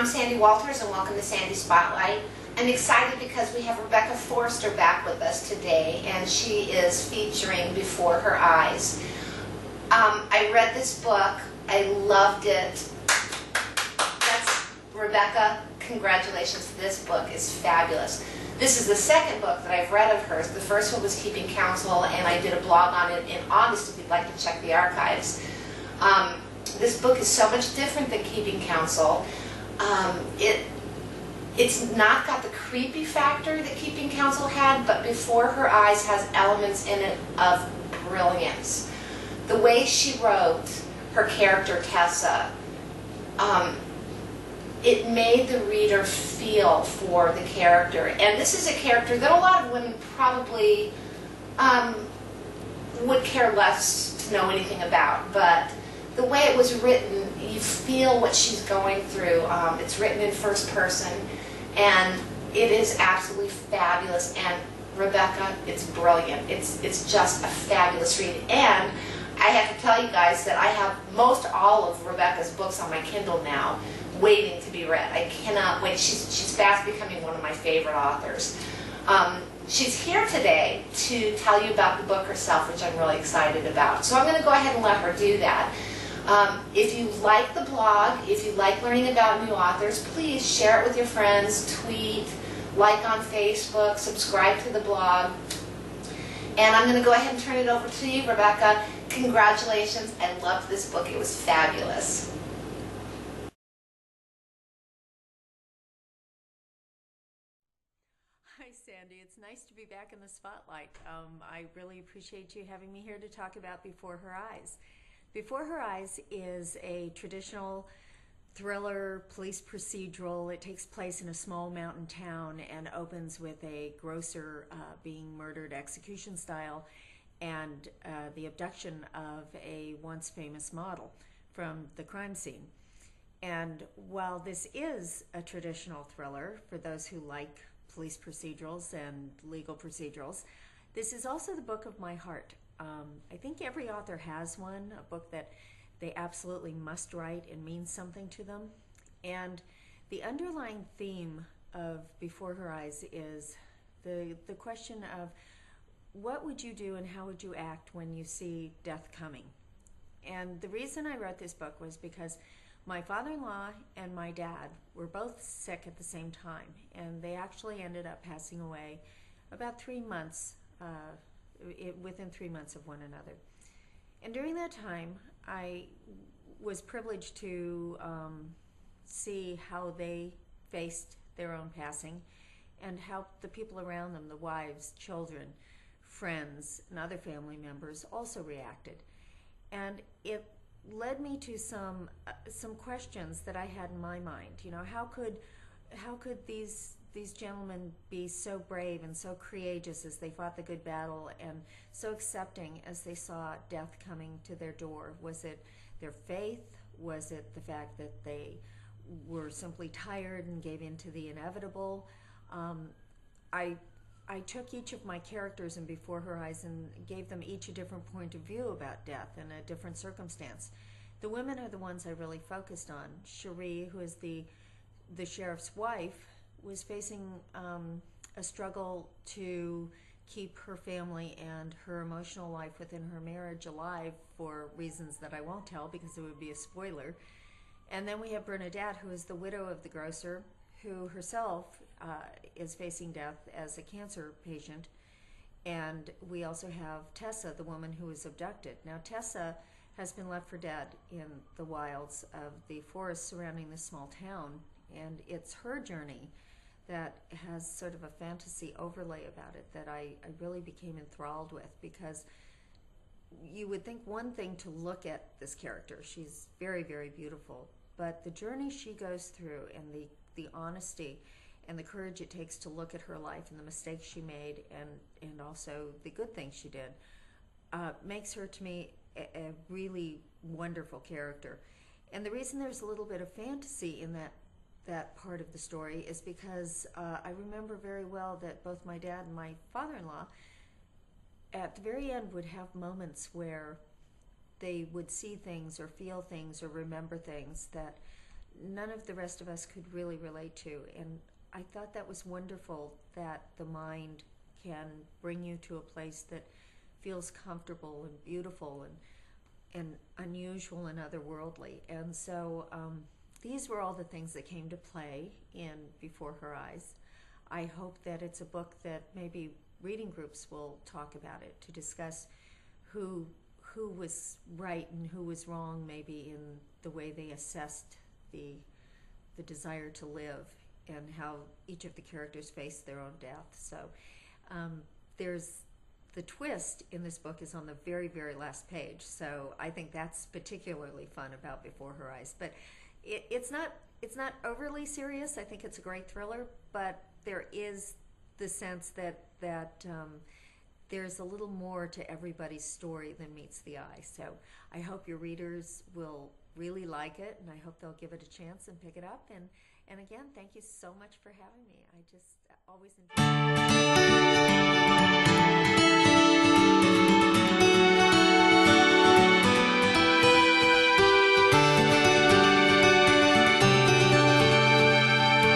I'm Sandy Wolters, and welcome to Sandy Spotlight. I'm excited because we have Rebecca Forster back with us today, and she is featuring Before Her Eyes. I read this book. I loved it. Rebecca, congratulations. This book is fabulous. This is the second book that I've read of hers. The first one was Keeping Counsel, and I did a blog on it in August if you'd like to check the archives. This book is so much different than Keeping Counsel. It's not got the creepy factor that Keeping Counsel had, but Before Her Eyes has elements in it of brilliance. The way she wrote her character, Tessa, it made the reader feel for the character. And this is a character that a lot of women probably would care less to know anything about, but the way it was written, you feel what she's going through. It's written in first person, and it is absolutely fabulous. And Rebecca, it's brilliant. It's just a fabulous read. And I have to tell you guys that I have most all of Rebecca's books on my Kindle now, waiting to be read. I cannot wait. She's fast becoming one of my favorite authors. She's here today to tell you about the book herself, which I'm really excited about. So I'm going to go ahead and let her do that. If you like the blog, if you like learning about new authors, please share it with your friends, tweet, like on Facebook, subscribe to the blog. And I'm going to go ahead and turn it over to you, Rebecca. Congratulations. I loved this book. It was fabulous. Hi Sandy, it's nice to be back in the spotlight. I really appreciate you having me here to talk about Before Her Eyes. Before Her Eyes is a traditional thriller police procedural. It takes place in a small mountain town and opens with a grocer being murdered execution style and the abduction of a once famous model from the crime scene. And while this is a traditional thriller for those who like police procedurals and legal procedurals, this is also the book of my heart. I think every author has one, a book that they absolutely must write and means something to them. And the underlying theme of Before Her Eyes is the question of what would you do and how would you act when you see death coming? And the reason I wrote this book was because my father-in-law and my dad were both sick at the same time, and they actually ended up passing away about 3 months, within 3 months of one another. And during that time, I was privileged to see how they faced their own passing and how the people around them, the wives, children, friends, and other family members also reacted. And it led me to some questions that I had in my mind. You know, how could these gentlemen be so brave and so courageous as they fought the good battle and so accepting as they saw death coming to their door? Was it their faith? Was it the fact that they were simply tired and gave in to the inevitable? I took each of my characters in Before Her Eyes and gave them each a different point of view about death and a different circumstance. The women are the ones I really focused on. Cherie, who is the sheriff's wife, was facing a struggle to keep her family and her emotional life within her marriage alive for reasons that I won't tell because it would be a spoiler. And then we have Bernadette, who is the widow of the grocer, who herself is facing death as a cancer patient. And we also have Tessa, the woman who was abducted. Now Tessa has been left for dead in the wilds of the forest surrounding this small town, and it's her journey that has sort of a fantasy overlay about it that I really became enthralled with, because you would think one thing to look at this character. She's very, very beautiful, but the journey she goes through and the honesty and the courage it takes to look at her life and the mistakes she made and also the good things she did makes her, to me, a really wonderful character. And the reason there's a little bit of fantasy in that part of the story is because I remember very well that both my dad and my father-in-law at the very end would have moments where they would see things or feel things or remember things that none of the rest of us could really relate to. And I thought that was wonderful, that the mind can bring you to a place that feels comfortable and beautiful and unusual and otherworldly. And so these were all the things that came to play in Before Her Eyes. I hope that it's a book that maybe reading groups will talk about it, to discuss who was right and who was wrong, maybe in the way they assessed the desire to live, and how each of the characters faced their own death. So there's the twist in this book is on the very, very last page. So I think that's particularly fun about Before Her Eyes. But it's not overly serious. I think it's a great thriller, but there is the sense that there's a little more to everybody's story than meets the eye. So I hope your readers will really like it, and I hope they'll give it a chance and pick it up. And again, thank you so much for having me. I just always enjoy it.